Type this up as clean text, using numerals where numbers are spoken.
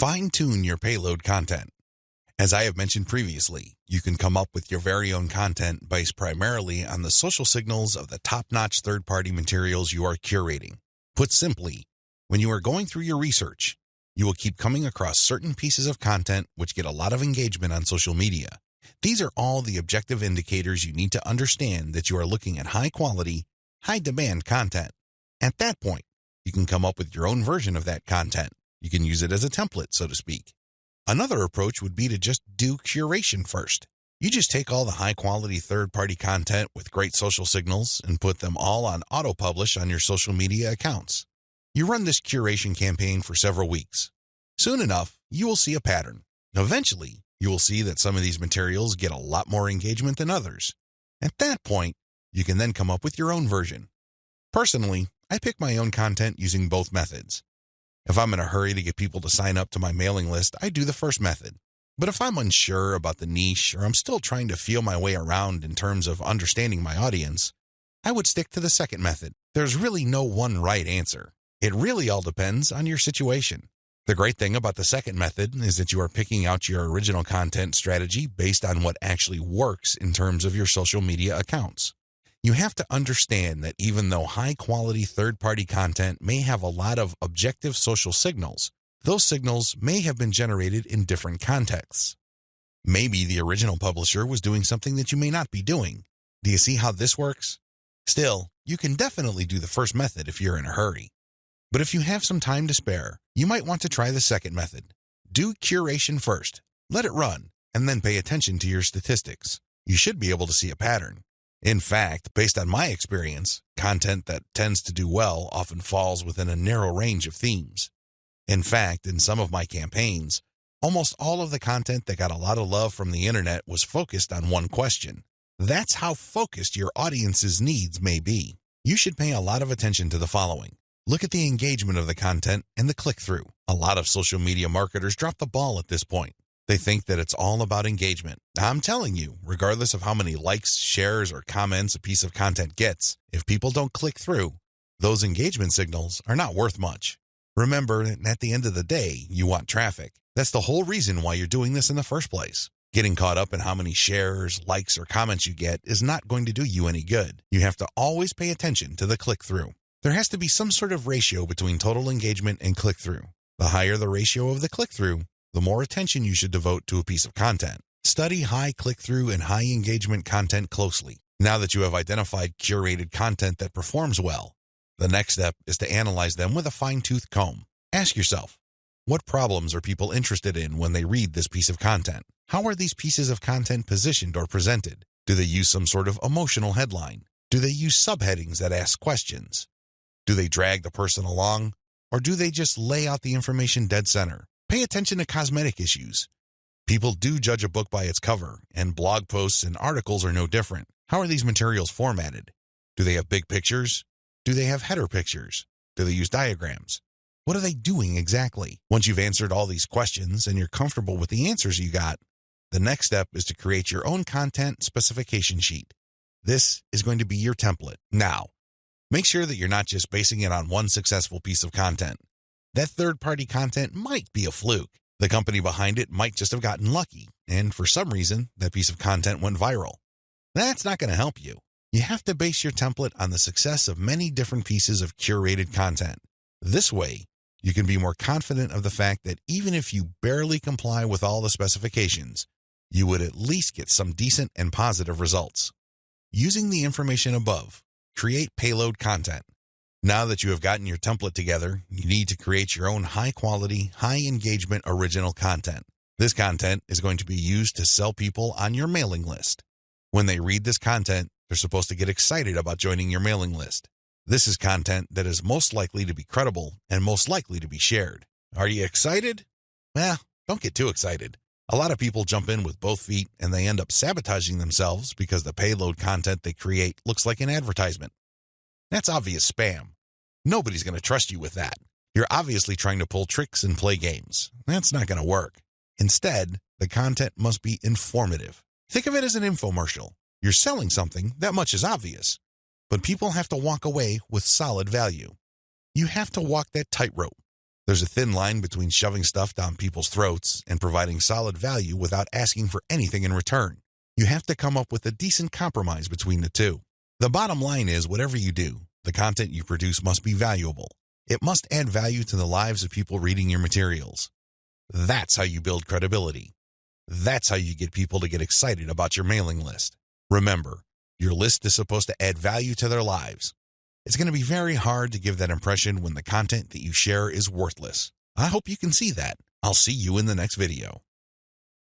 Fine-tune your payload content. As I have mentioned previously, you can come up with your very own content based primarily on the social signals of the top-notch third-party materials you are curating. Put simply, when you are going through your research, you will keep coming across certain pieces of content which get a lot of engagement on social media. These are all the objective indicators you need to understand that you are looking at high-quality, high-demand content. At that point, you can come up with your own version of that content. You can use it as a template, so to speak. Another approach would be to just do curation first. You just take all the high-quality third-party content with great social signals and put them all on auto-publish on your social media accounts. You run this curation campaign for several weeks. Soon enough, you will see a pattern. Eventually, you will see that some of these materials get a lot more engagement than others. At that point, you can then come up with your own version. Personally, I pick my own content using both methods. If I'm in a hurry to get people to sign up to my mailing list, I do the first method. But if I'm unsure about the niche or I'm still trying to feel my way around in terms of understanding my audience, I would stick to the second method. There's really no one right answer. It really all depends on your situation. The great thing about the second method is that you are picking out your original content strategy based on what actually works in terms of your social media accounts. You have to understand that even though high-quality third-party content may have a lot of objective social signals, those signals may have been generated in different contexts. Maybe the original publisher was doing something that you may not be doing. Do you see how this works? Still, you can definitely do the first method if you're in a hurry. But if you have some time to spare, you might want to try the second method. Do curation first, let it run, and then pay attention to your statistics. You should be able to see a pattern. In fact, based on my experience, content that tends to do well often falls within a narrow range of themes. In fact, in some of my campaigns, almost all of the content that got a lot of love from the internet was focused on one question. That's how focused your audience's needs may be. You should pay a lot of attention to the following. Look at the engagement of the content and the click-through. A lot of social media marketers drop the ball at this point. They think that it's all about engagement. I'm telling you, regardless of how many likes, shares, or comments a piece of content gets, if people don't click through, those engagement signals are not worth much. Remember, at the end of the day, you want traffic. That's the whole reason why you're doing this in the first place. Getting caught up in how many shares, likes, or comments you get is not going to do you any good. You have to always pay attention to the click-through. There has to be some sort of ratio between total engagement and click-through. The higher the ratio of the click-through, the more attention you should devote to a piece of content. Study high click-through and high engagement content closely. Now that you have identified curated content that performs well, the next step is to analyze them with a fine-tooth comb. Ask yourself, what problems are people interested in when they read this piece of content? How are these pieces of content positioned or presented? Do they use some sort of emotional headline? Do they use subheadings that ask questions? Do they drag the person along? Or do they just lay out the information dead center? Pay attention to cosmetic issues. People do judge a book by its cover, and blog posts and articles are no different. How are these materials formatted? Do they have big pictures? Do they have header pictures? Do they use diagrams? What are they doing exactly? Once you've answered all these questions and you're comfortable with the answers you got, the next step is to create your own content specification sheet. This is going to be your template. Now, make sure that you're not just basing it on one successful piece of content. That third-party content might be a fluke. The company behind it might just have gotten lucky, and for some reason, that piece of content went viral. That's not going to help you. You have to base your template on the success of many different pieces of curated content. This way, you can be more confident of the fact that even if you barely comply with all the specifications, you would at least get some decent and positive results. Using the information above, create payload content. Now that you have gotten your template together, you need to create your own high-quality, high-engagement original content. This content is going to be used to sell people on your mailing list. When they read this content, they're supposed to get excited about joining your mailing list. This is content that is most likely to be credible and most likely to be shared. Are you excited? Well, don't get too excited. A lot of people jump in with both feet and they end up sabotaging themselves because the payload content they create looks like an advertisement. That's obvious spam. Nobody's going to trust you with that. You're obviously trying to pull tricks and play games. That's not going to work. Instead, the content must be informative. Think of it as an infomercial. You're selling something, that much is obvious. But people have to walk away with solid value. You have to walk that tightrope. There's a thin line between shoving stuff down people's throats and providing solid value without asking for anything in return. You have to come up with a decent compromise between the two. The bottom line is, whatever you do, the content you produce must be valuable. It must add value to the lives of people reading your materials. That's how you build credibility. That's how you get people to get excited about your mailing list. Remember, your list is supposed to add value to their lives. It's going to be very hard to give that impression when the content that you share is worthless. I hope you can see that. I'll see you in the next video.